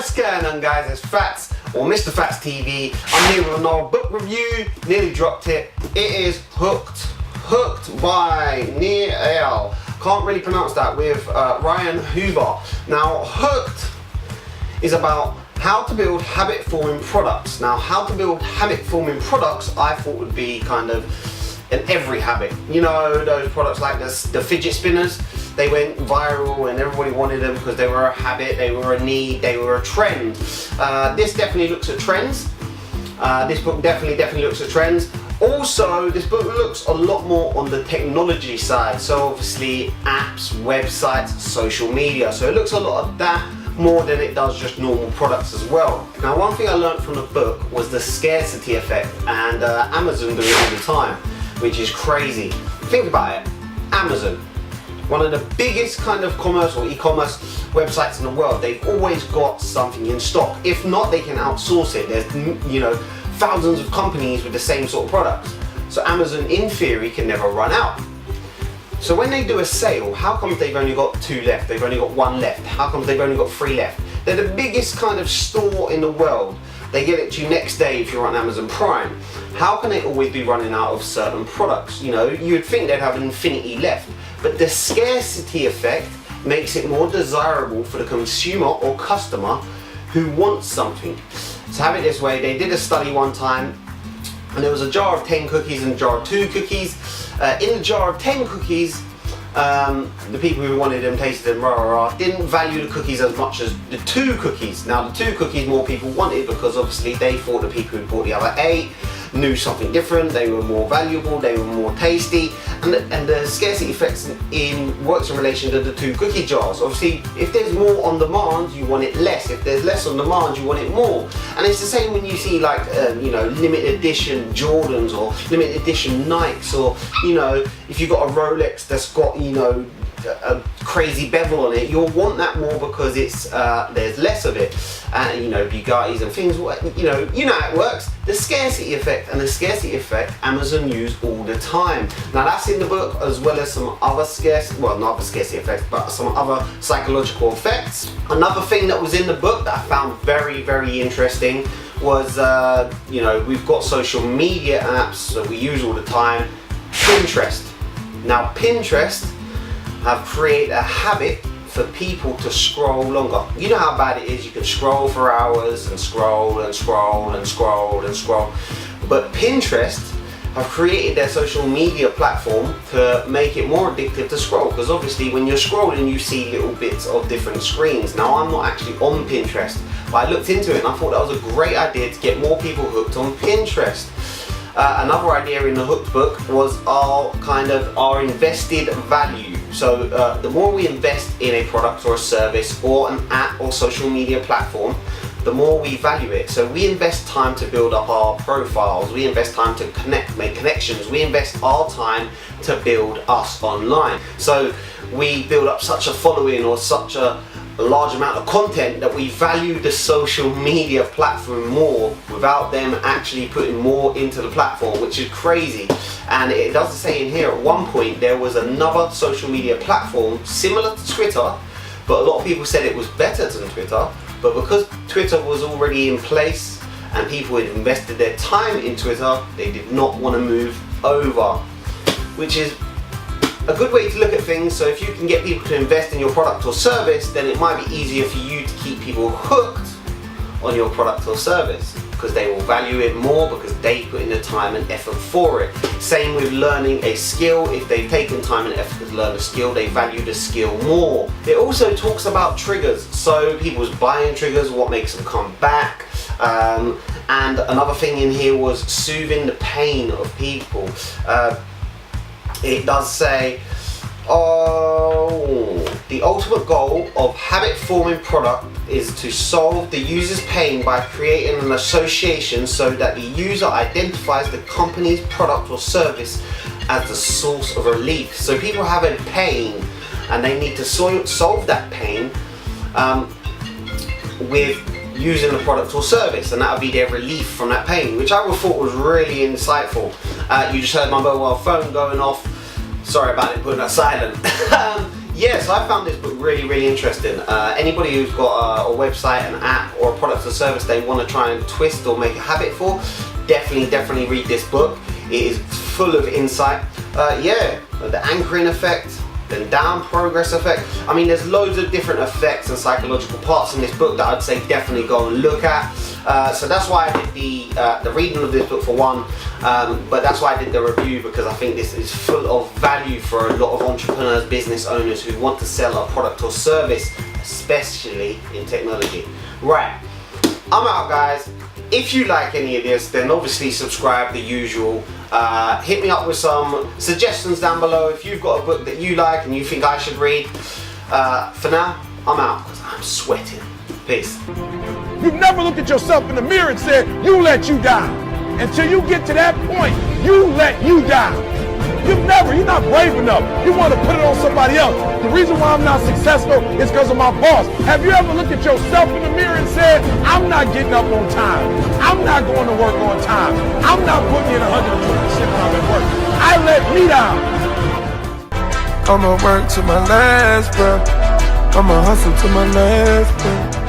What's going on, guys? It's Fats, or Mr. Fats TV. I'm here with another book review. Nearly dropped it. It is Hooked. Hooked by Nir Eyal. Can't really pronounce that, with Ryan Hoover. Now, Hooked is about how to build habit-forming products. Now, how to build habit-forming products, I thought would be kind of in every habit. You know, those products like the fidget spinners. They went viral and everybody wanted them because they were a habit, they were a need, they were a trend. This definitely looks at trends. This book definitely looks at trends. Also, this book looks a lot more on the technology side. So obviously apps, websites, social media. So it looks a lot of that more than it does just normal products as well. Now, one thing I learned from the book was the scarcity effect, and Amazon do it all the time, which is crazy. Think about it, Amazon. One of the biggest kind of commerce or e-commerce websites in the world. They've always got something in stock. If not, they can outsource it. There's, you know, thousands of companies with the same sort of products. So Amazon, in theory, can never run out. So when they do a sale, how come they've only got 2 left? They've only got 1 left. How come they've only got 3 left? They're the biggest kind of store in the world. They get it to you next day if you're on Amazon Prime. How can they always be running out of certain products? You know, you'd think they'd have an infinity left. But the scarcity effect makes it more desirable for the consumer or customer who wants something. So have it this way, they did a study one time, and there was a jar of 10 cookies and a jar of 2 cookies. In the jar of 10 cookies, the people who wanted them, tasted them, didn't value the cookies as much as the 2 cookies. Now the 2 cookies more people wanted because obviously they thought the people who bought the other 8 knew something different, they were more valuable, they were more tasty, and the scarcity effects works in relation to the 2 cookie jars. Obviously, if there's more on demand, you want it less. If there's less on demand, you want it more. And it's the same when you see like, you know, limited edition Jordans or limited edition Nikes, or, you know, if you've got a Rolex that's got, you know, a crazy bevel on it, you'll want that more because it's there's less of it, and you know, Bugattis and things. You know how it works. The scarcity effect, and the scarcity effect Amazon use all the time. Now that's in the book, as well as some other not the scarcity effects, but some other psychological effects. Another thing that was in the book that I found very, very interesting was you know, we've got social media apps that we use all the time. Pinterest. Now Pinterest have created a habit for people to scroll longer. You know how bad it is, you can scroll for hours and scroll and scroll and scroll and scroll. But Pinterest have created their social media platform to make it more addictive to scroll, because obviously when you're scrolling you see little bits of different screens. Now I'm not actually on Pinterest, but I looked into it and I thought that was a great idea to get more people hooked on Pinterest. Another idea in the Hooked book was our invested value. So the more we invest in a product or a service or an app or social media platform, the more we value it. So we invest time to build up our profiles, we invest time to make connections, we invest our time to build us online. So we build up such a following or such a large amount of content that we value the social media platform more without them actually putting more into the platform, which is crazy. And it does say in here, at one point there was another social media platform similar to Twitter, but a lot of people said it was better than Twitter, but because Twitter was already in place and people had invested their time in Twitter, they did not want to move over, which is a good way to look at things. So if you can get people to invest in your product or service, then it might be easier for you to keep people hooked on your product or service, because they will value it more because they put in the time and effort for it. Same with learning a skill. If they've taken time and effort to learn a skill, they value the skill more. It also talks about triggers, so people's buying triggers, what makes them come back. And another thing in here was soothing the pain of people. It does say, the ultimate goal of habit-forming product is to solve the user's pain by creating an association so that the user identifies the company's product or service as the source of relief. So people have a pain and they need to solve that pain with using the product or service, and that would be their relief from that pain, which I thought was really insightful. You just heard my mobile phone going off. Sorry about it, putting that silent. Yes, I found this book really, really interesting. Anybody who's got a website, an app, or a product or service they want to try and twist or make a habit for, definitely read this book. It is full of insight. Yeah, the anchoring effect, the down progress effect. I mean, there's loads of different effects and psychological parts in this book that I'd say definitely go and look at. So that's why I did the reading of this book for one, but that's why I did the review, because I think this is full of value for a lot of entrepreneurs, business owners who want to sell a product or service, especially in technology. Right, I'm out, guys. If you like any of this, then obviously subscribe, the usual. Hit me up with some suggestions down below if you've got a book that you like and you think I should read. For now, I'm out because I'm sweating. Peace. You've never looked at yourself in the mirror and said, you let you down. Until you get to that point, you let you down. You're not brave enough. You want to put it on somebody else. The reason why I'm not successful is because of my boss. Have you ever looked at yourself in the mirror and said, I'm not getting up on time. I'm not going to work on time. I'm not putting in 120% when I'm at work. I let me down. I'ma work to my last breath. I'ma hustle to my last breath.